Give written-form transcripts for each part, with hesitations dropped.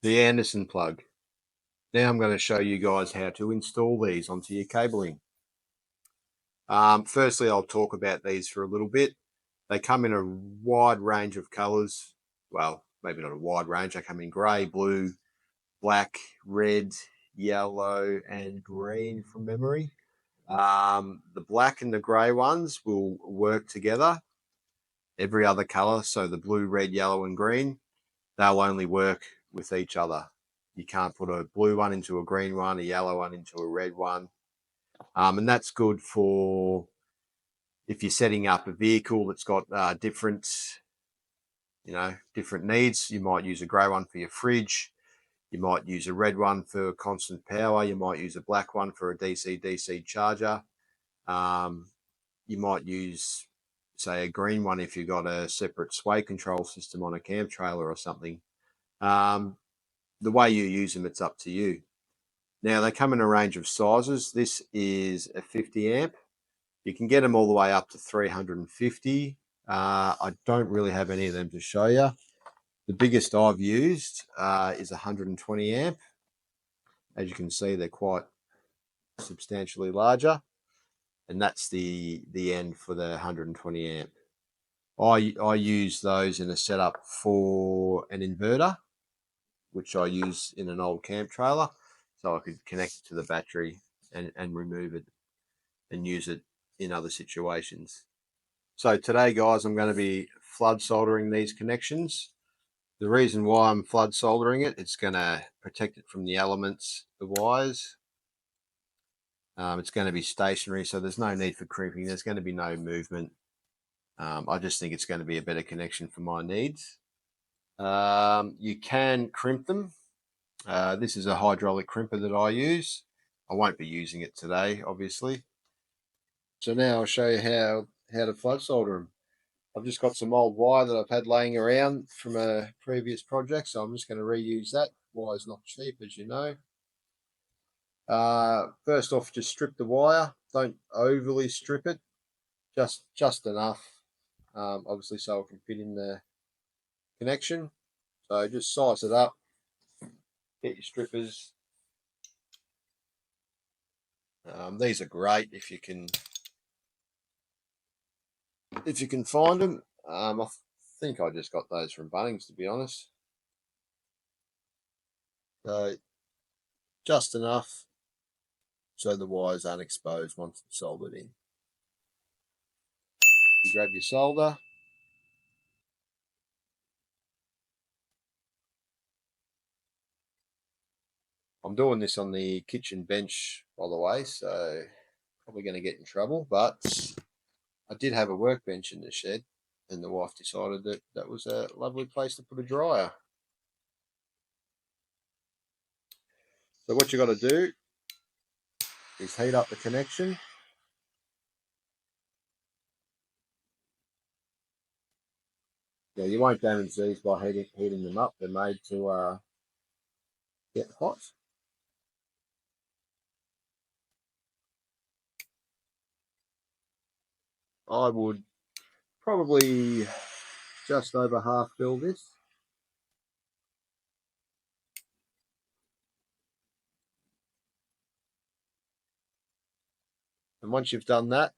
The Anderson plug. Now I'm going to show you guys how to install these onto your cabling. Firstly, I'll talk about these for a little bit. They come in a wide range of colors. Well, maybe not a wide range. They come in grey, blue, black, red, yellow, and green from memory. The black and the grey ones will work together. Every other color, so the blue, red, yellow, and green, they'll only work with each other. You can't put a blue one into a green one, a yellow one into a red one. And that's good for if you're setting up a vehicle that's got different needs. You might use a grey one for your fridge. You might use a red one for constant power. You might use a black one for a DC-DC charger. You might use, say, a green one if you've got a separate sway control system on a camp trailer or something. The way you use them, it's up to you. Now, they come in a range of sizes. This is a 50 amp. You can get them all the way up to 350. I don't really have any of them to show you. The biggest I've used is 120 amp. As you can see, they're quite substantially larger. And that's the end for the 120 amp. I use those in a setup for an inverter, which I use in an old camp trailer. So I could connect it to the battery and remove it and use it in other situations. So today, guys, I'm going to be flood soldering these connections. The reason why I'm flood soldering it, it's going to protect it from the elements, the wires. It's going to be stationary, so there's no need for crimping. There's going to be no movement. I just think it's going to be a better connection for my needs. You can crimp them. This is a hydraulic crimper that I use. I won't be using it today, obviously. So now I'll show you how to flood solder them. I've just got some old wire that I've had laying around from a previous project, so I'm just going to reuse that. Wire's not cheap, as you know. First off, just strip the wire. Don't overly strip it, just enough, obviously, so it can fit in the connection. So just size it up. Get your strippers. These are great if you can find them. I think I just got those from Bunnings, to be honest. So just enough so the wires aren't exposed once it's soldered in. You grab your solder. I'm doing this on the kitchen bench, by the way, so probably going to get in trouble, but I did have a workbench in the shed, and the wife decided that that was a lovely place to put a dryer. So what you got to do is heat up the connection. Now, you won't damage these by heating them up. They're made to get hot. I would probably just over half fill this. And once you've done that,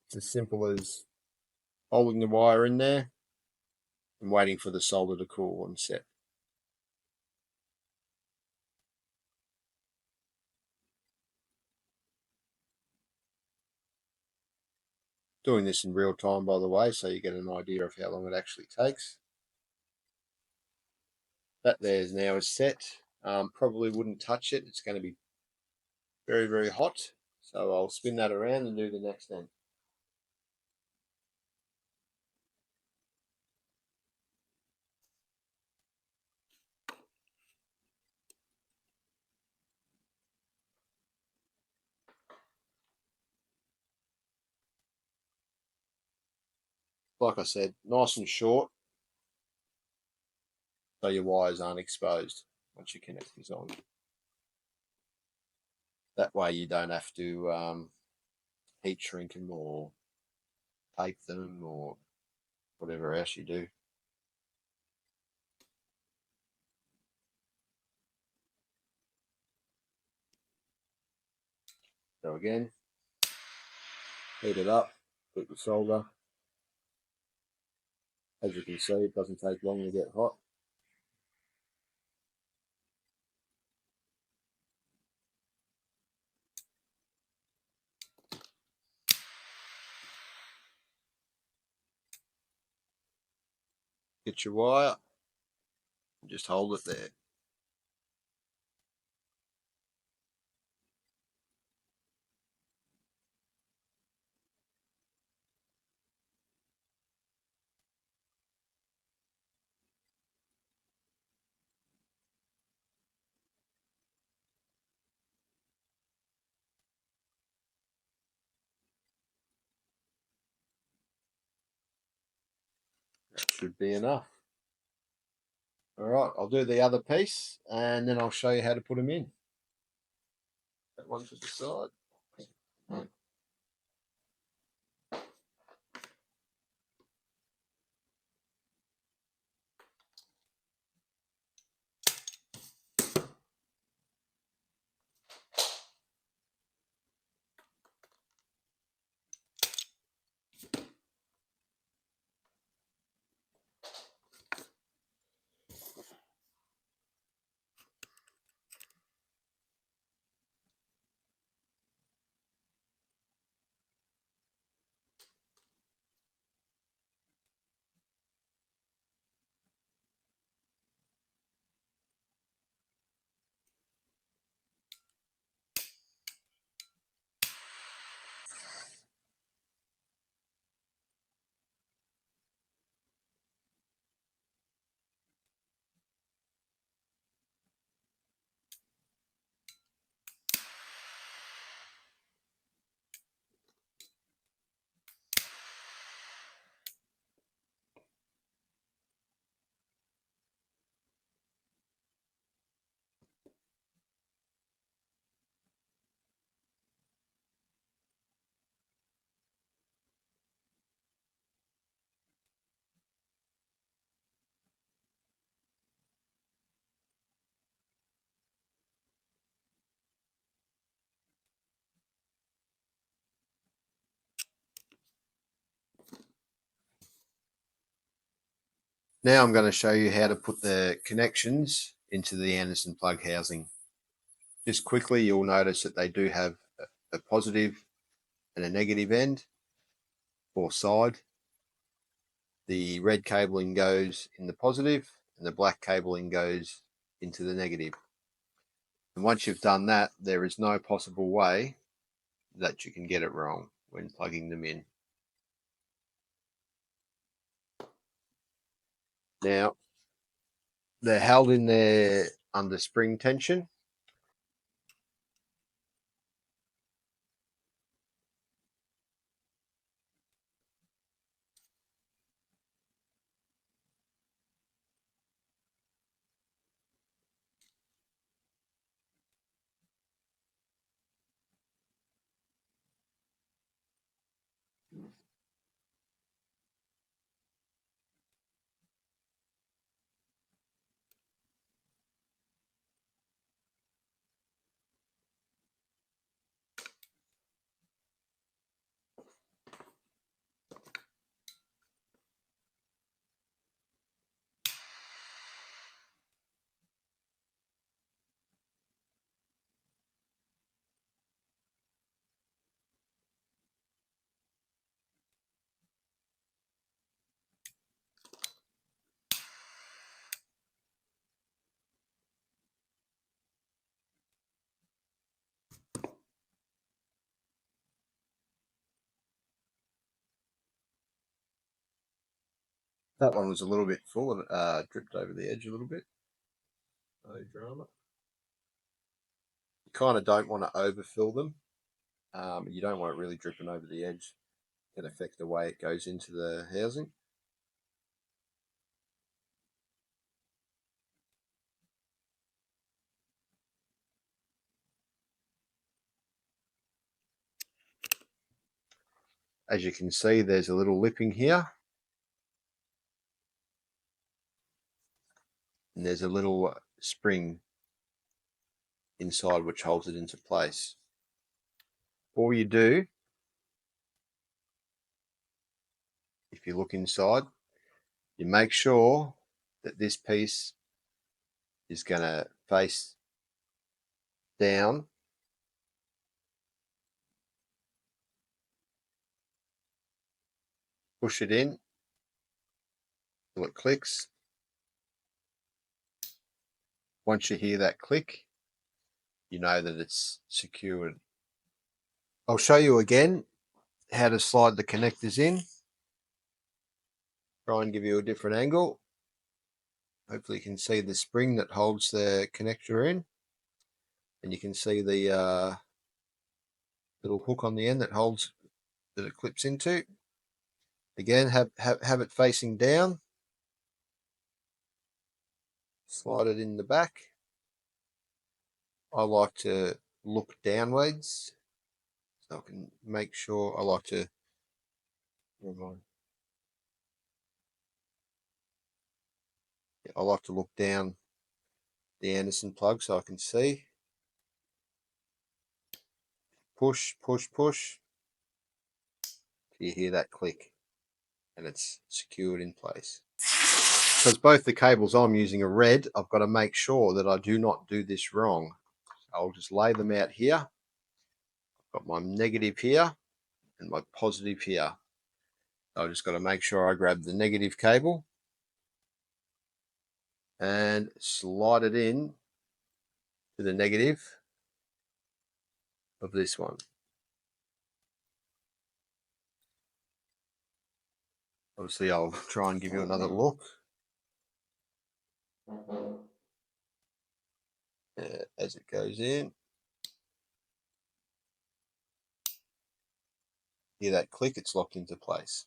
it's as simple as holding the wire in there and waiting for the solder to cool and set. Doing this in real time, by the way, so you get an idea of how long it actually takes. That there is now is set. Probably wouldn't touch it. It's going to be very, very hot. So I'll spin that around and do the next end. Like I said, nice and short, so your wires aren't exposed once you connect these on. That way you don't have to heat shrink them or tape them or whatever else you do. So again, heat it up, put the solder. As you can see, it doesn't take long to get hot. Get your wire, and just hold it there. That should be enough. All right, I'll do the other piece and then I'll show you how to put them in. That one to the side. Now I'm going to show you how to put the connections into the Anderson plug housing. Just quickly, you'll notice that they do have a positive and a negative end or side. The red cabling goes in the positive and the black cabling goes into the negative. And once you've done that, there is no possible way that you can get it wrong when plugging them in. Now, they're held in there under spring tension. That one was a little bit full and dripped over the edge a little bit. No drama. You kind of don't want to overfill them. You don't want it really dripping over the edge. It can affect the way it goes into the housing. As you can see, there's a little lipping here. And there's a little spring inside which holds it into place. all you do, if you look inside, you make sure that this piece is going to face down. Push it in till it clicks. Once you hear that click, you know that it's secured. I'll show you again how to slide the connectors in. Try and give you a different angle. Hopefully you can see the spring that holds the connector in, and you can see the little hook on the end that holds, that it clips into. Again, have it facing down. Slide it in the back. I like to look downwards, so I can make sure. I like to look down the Anderson plug so I can see. Push, push, push. You hear that click, and it's secured in place. Because both the cables I'm using are red, I've got to make sure that I do not do this wrong. I'll just lay them out here. I've got my negative here and my positive here. I've just got to make sure I grab the negative cable and slide it in to the negative of this one. Obviously, I'll try and give you another look. As it goes in. Hear that click, it's locked into place.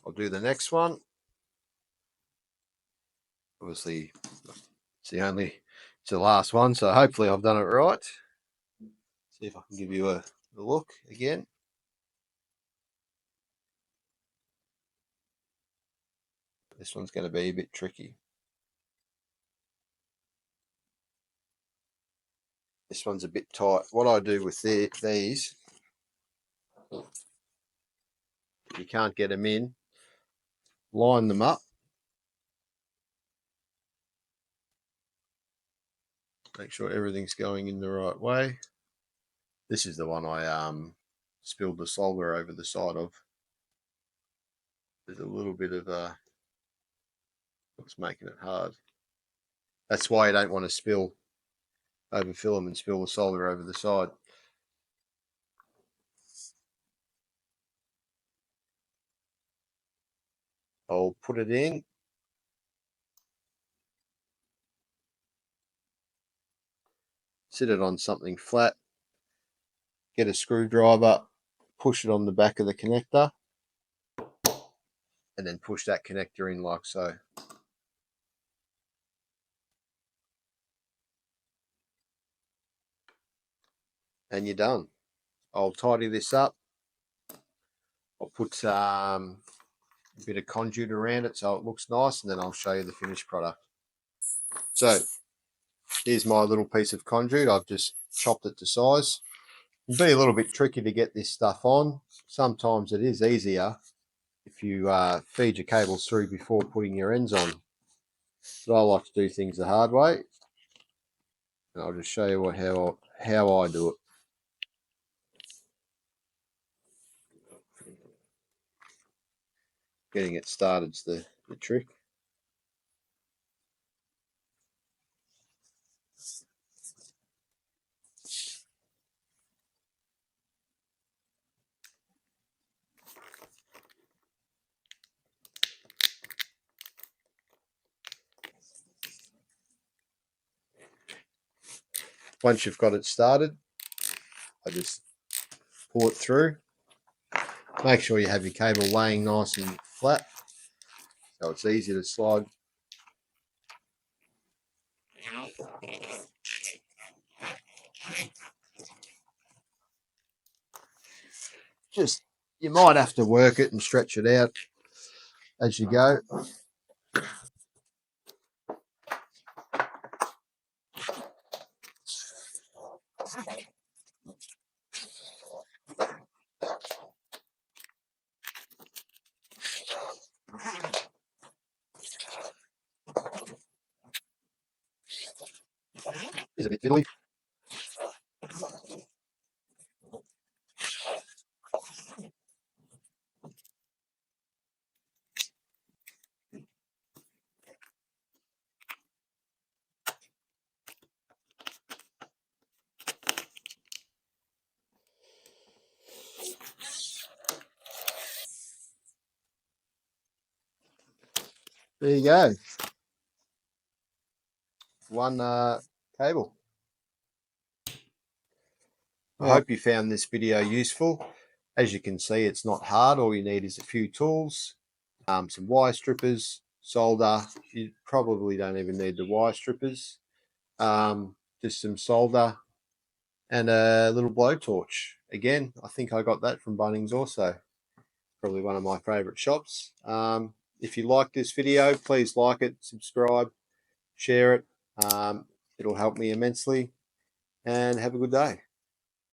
I'll do the next one. Obviously, it's the last one, so hopefully I've done it right. See if I can give you a look again. This one's going to be a bit tricky. This one's a bit tight. What I do with these, if you can't get them in, line them up. Make sure everything's going in the right way. This is the one I spilled the solder over the side of. There's a little bit of what's making it hard. That's why you don't want to overfill them and spill the solder over the side. I'll put it in. Sit it on something flat. Get a screwdriver, push it on the back of the connector, and then push that connector in like so. And you're done. I'll tidy this up. I'll put a bit of conduit around it so it looks nice, and then I'll show you the finished product. So here's my little piece of conduit. I've just chopped it to size. It'll be a little bit tricky to get this stuff on. Sometimes it is easier if you feed your cables through before putting your ends on. But I like to do things the hard way. And I'll just show you how I do it. Getting it started's the trick. Once you've got it started, I just pull it through. Make sure you have your cable laying nice and flat so it's easy to slide. Just, you might have to work it and stretch it out as you go. bit of Italy. There you go. One cable. I hope you found this video useful. As you can see, it's not hard. All you need is a few tools, some wire strippers, solder. You probably don't even need the wire strippers. Just some solder and a little blowtorch. Again, I think I got that from Bunnings also. Probably one of my favorite shops. If you like this video, please like it, subscribe, share it. It'll help me immensely, and have a good day.